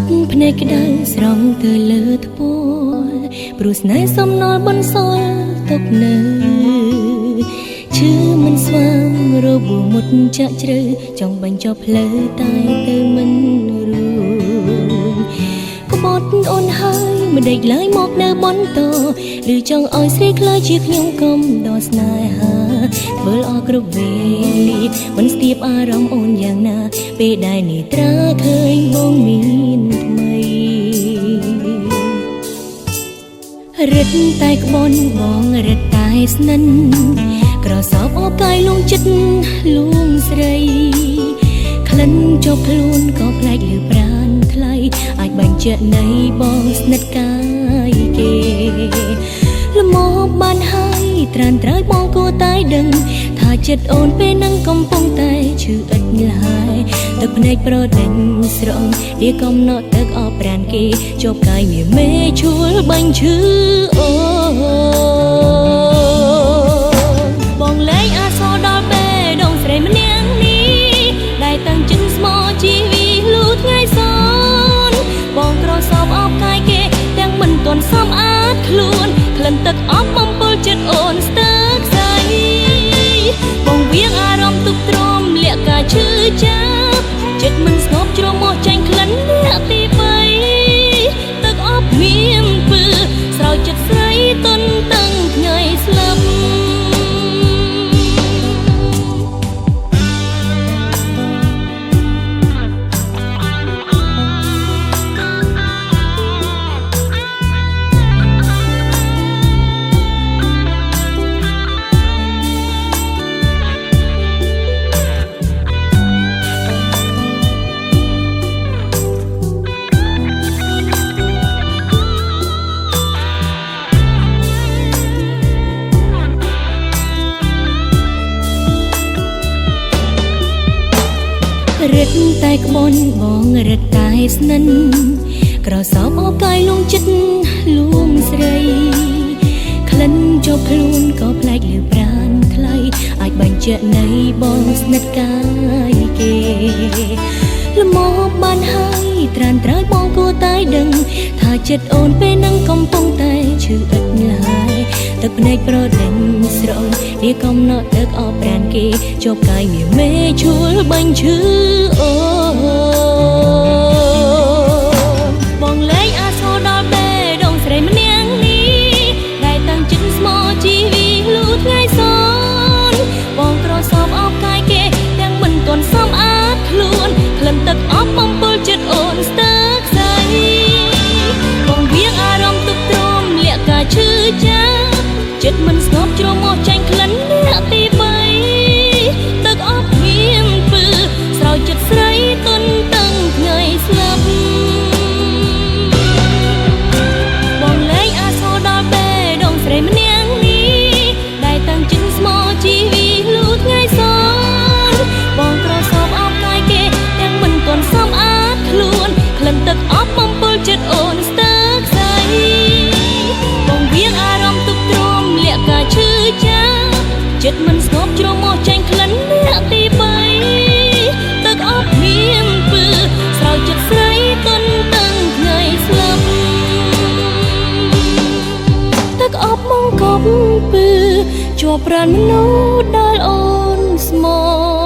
ទឹកភ្នែកក្តៅស្រង់ទៅលើថ្ពាល់ព្រោះស្នេហ៍សំណល់បន្សល់ទុកនៅឈឺមិនស្វាងរបួសមុតចាក់ជ្រៅចង់បញ្ចប់ផ្លូវតែទៅមិនរួចក្បត់អូនហើយមិនដេកឡើយមកនៅបន្តឬចង់ឲ្យស្រីខ្លាចជាខ្ញុំកុំដល់ស្នេហាធ្វើល្អគ្រប់វេលាមិនស្ទាបអារម្មណ៍អូនយ៉ាងណាពេលដែលនេត្រាឃើញបងមានថ្មីរឹតតែក្បន់បងរឹតតែស្និនក្រសោបអបកាយលងចិត្តលួងស្រីក្លិនជាប់ខ្លួនក៏ប្លែកលើប្រាណថ្លៃអាចបញ្ជាក់នៃបងស្និទ្ធកាយគេលមមបានហើយត្រានត្រើយបងគួរតែដឹងថាចិត្តអូនពេលនឹងកំពុងតែឈឺឥតឡើយទឹកភ្នែកប្រដេញស្រង់វាកំណត់ទឹកអបប្រានគេជាប់កាយវាមេឈួលបាញ់ឈឺអូបងលែងអាសរដល់ពេលដងស្រីម្នាក់នេះដែលតាំងចិត្តស្មោជីវីលូថ្ងៃសនបងក្រសោបអបកាយគេទាំងមិនទាន់សមអាចខ្លួនក្លិនទឹកអប់បំពុលចិត្តអូនស្ទើរខ្សែបងវៀងអារម្មណ៍ទុកទ្រាំលាក់ការឈឺចាប់ចិត្តមិនស្ងប់ជ្រមុះចាញ់ក្លិនអ្នកទី3ទឹកអប់មានពើស្រោចចិត្តស្រីទន់តឹងថ្ងៃស្លាប់រឹតតែក្បន់បងរឹតតែស្និនក្រសោបអបកាយលងចិត្តលួងស្រីក្លិនជាប់ខ្លួនក៏ប្លែកលើប្រាណថ្លៃអាចបញ្ជាក់នៃបងស្និទ្ធកាយគេលមមបានហើយត្រានត្រើយបងគួរតែដឹងថាចិត្តអូនពេលនឹងកំពុងតែឈឺឥតឡើយទឹកភ្នែកប្រដេញស្រង់វាកំណត់ទឹកអបប្រានគេជាប់កាយវាមេឈួលបាញ់ឈឺអូបងលែងអាសរដល់ពេលដងស្រីម្នាក់នេះដែលតាំងចិត្តស្មោជីវីលូថ្ងៃសនបងក្រសោបអបកាយគេទាំងមិនទាន់សមអាចខ្លួនក្លិនទឹកអប់បំពុលចិត្តអូនស្ទើរខ្សែបងវៀងអារម្មណ៍ទុកទ្រាំលាក់ការឈឺចាប់ចិត្តមិនស្ងប់ជ្រមុះចាញ់ក្លិនអ្នកទី3ទឹកអប់មានពើស្រោចចិត្តស្រីទន់តឹងថ្ងៃស្លាប់បងលែងអាសរដល់ពេលដងស្រីម្នាក់នេះដែលតាំងចិត្តស្មោជីវីលូថ្ងៃសនបងក្រសោបអបកាយគេទាំងមិនទាន់សមអាចខ្លួនក្លិនទឹកអប់បំពុលចិត្តអូនស្ទើរខ្សែបងវៀងអារម្មណ៍ទុកទ្រាំលាក់ការឈឺចាប់ចិត្តមិនស្ងប់ជ្រមុះចាញ់ក្លិនអ្នកទី3ទឹកអប់មានពើស្រោចចិត្តស្រីទន់តឹងថ្ងៃស្លាប់ទឹកអប់មកកប់ពើជាប់ប្រាណមនុស្សដែលអូនស្មោ